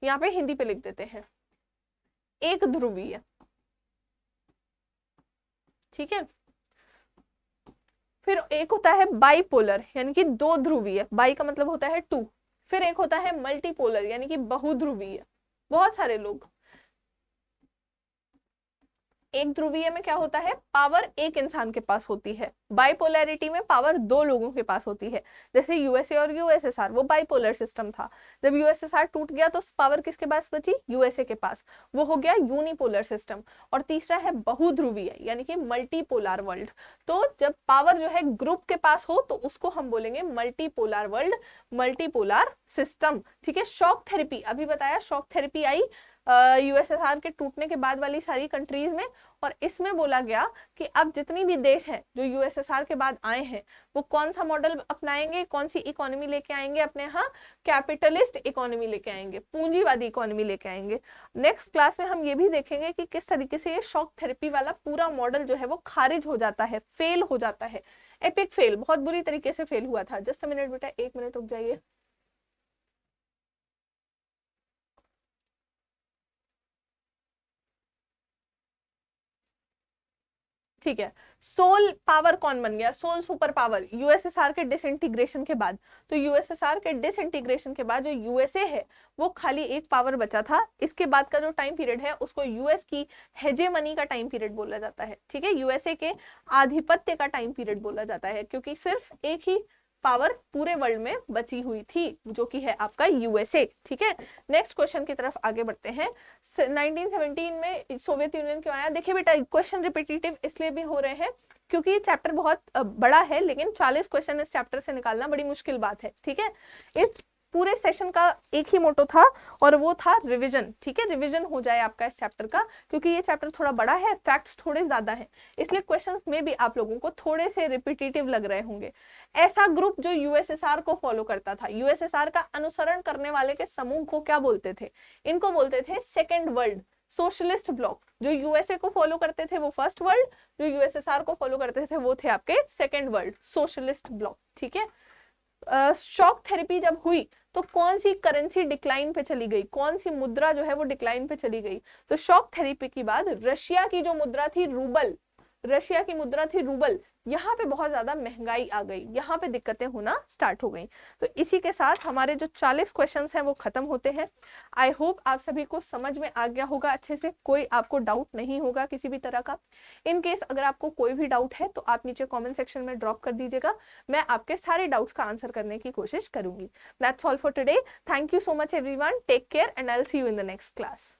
यहाँ पे हिंदी पे लिख देते हैं, एक ध्रुवीय। ठीक है, फिर एक होता है बाइपोलर यानी कि 2 ध्रुवीय, बाई का मतलब होता है 2। फिर एक होता है मल्टीपोलर यानी कि बहुध्रुवीय। बहुत सारे लोग, एक ध्रुवीय में क्या होता है? पावर एक इंसान के पास होती है। बाइपोलैरिटी में पावर 2 लोगों के पास होती है। जैसे यूएसए और यूएसएसआर, वो बाइपोलर सिस्टम था। जब यूएसएसआर टूट गया तो पावर किसके पास बची? यूएसए के पास, वो हो गया यूनिपोलर सिस्टम। और तीसरा है बहुध्रुवीय यानी कि मल्टीपोलर वर्ल्ड। तो जब पावर जो है ग्रुप के पास हो तो उसको हम बोलेंगे मल्टीपोलर वर्ल्ड, मल्टीपोलर सिस्टम। ठीक है, शॉक थेरेपी अभी बताया, शॉक थेरेपी आई यूएसएसआर के टूटने के बाद वाली सारी कंट्रीज में, और इसमें बोला गया कि अब जितनी भी देश हैं जो यूएसएसआर के बाद आए हैं वो कौन सा मॉडल अपनाएंगे, कौन सी इकोनॉमी लेके आएंगे अपने यहाँ? कैपिटलिस्ट इकोनॉमी लेके आएंगे, पूंजीवादी इकोनॉमी लेके आएंगे। नेक्स्ट क्लास में हम ये भी देखेंगे कि किस तरीके से ये शॉक थेरेपी वाला पूरा मॉडल जो है वो खारिज हो जाता है, फेल हो जाता है। एपिक फेल, बहुत बुरी तरीके से फेल हुआ था। जस्ट अ मिनट बेटा, 1 मिनट रुक जाइए। ठीक है, सोल पावर कौन बन गया? सोल सुपर पावर यूएसएसआर के डिसइंटीग्रेशन के बाद। तो यूएसएसआर के डिसइंटीग्रेशन के बाद जो यूएसए है वो खाली एक पावर बचा था। इसके बाद का जो टाइम पीरियड है उसको यूएस की हेजेमनी का टाइम पीरियड बोला जाता है। ठीक है, यूएसए के आधिपत्य का टाइम पीरियड बोला जाता है, क्योंकि सिर्फ एक ही पावर पूरे वर्ल्ड में बची हुई थी जो कि है आपका यूएसए। ठीक है, नेक्स्ट क्वेश्चन की तरफ आगे बढ़ते हैं। 1917 में सोवियत यूनियन क्यों आया? देखिए बेटा, क्वेश्चन रिपीटेटिव इसलिए भी हो रहे हैं क्योंकि ये चैप्टर बहुत बड़ा है, लेकिन 40 क्वेश्चन इस चैप्टर से निकालना बड़ी मुश्किल बात है। ठीक है, इस पूरे सेशन का एक ही मोटो था और वो था रिवीजन। ठीक है, रिवीजन हो जाए आपका इस चैप्टर का, क्योंकि ये चैप्टर थोड़ा बड़ा है, फैक्ट्स थोड़े ज्यादा हैं, इसलिए क्वेश्चंस में भी आप लोगों को थोड़े से रिपीटेटिव लग रहे होंगे। ऐसा ग्रुप जो यूएसएसआर को फॉलो करता था, यूएसएसआर का अनुसरण करने वाले के समूह को क्या बोलते थे? इनको बोलते थे सेकेंड वर्ल्ड सोशलिस्ट ब्लॉक। जो यूएसए को फॉलो करते थे वो फर्स्ट वर्ल्ड, जो यूएसएसआर को फॉलो करते थे वो थे आपके सेकेंड वर्ल्ड सोशलिस्ट ब्लॉक। ठीक है, शॉक थेरेपी जब हुई तो कौन सी करेंसी डिक्लाइन पे चली गई, कौन सी मुद्रा जो है वो डिक्लाइन पे चली गई? तो शॉक थेरेपी के बाद रशिया की जो मुद्रा थी रूबल, रशिया की मुद्रा थी रूबल, यहाँ पे बहुत ज्यादा महंगाई आ गई, यहाँ पे दिक्कतें होना स्टार्ट हो गई। तो इसी के साथ हमारे जो 40 क्वेश्चंस हैं वो खत्म होते हैं। आई होप आप सभी को समझ में आ गया होगा अच्छे से, कोई आपको डाउट नहीं होगा किसी भी तरह का। इन केस अगर आपको कोई भी डाउट है तो आप नीचे कॉमेंट सेक्शन में ड्रॉप कर दीजिएगा, मैं आपके सारे डाउट्स का आंसर करने की कोशिश करूंगी। That's all for today, thank you so much everyone, take care and I will see you in the next class.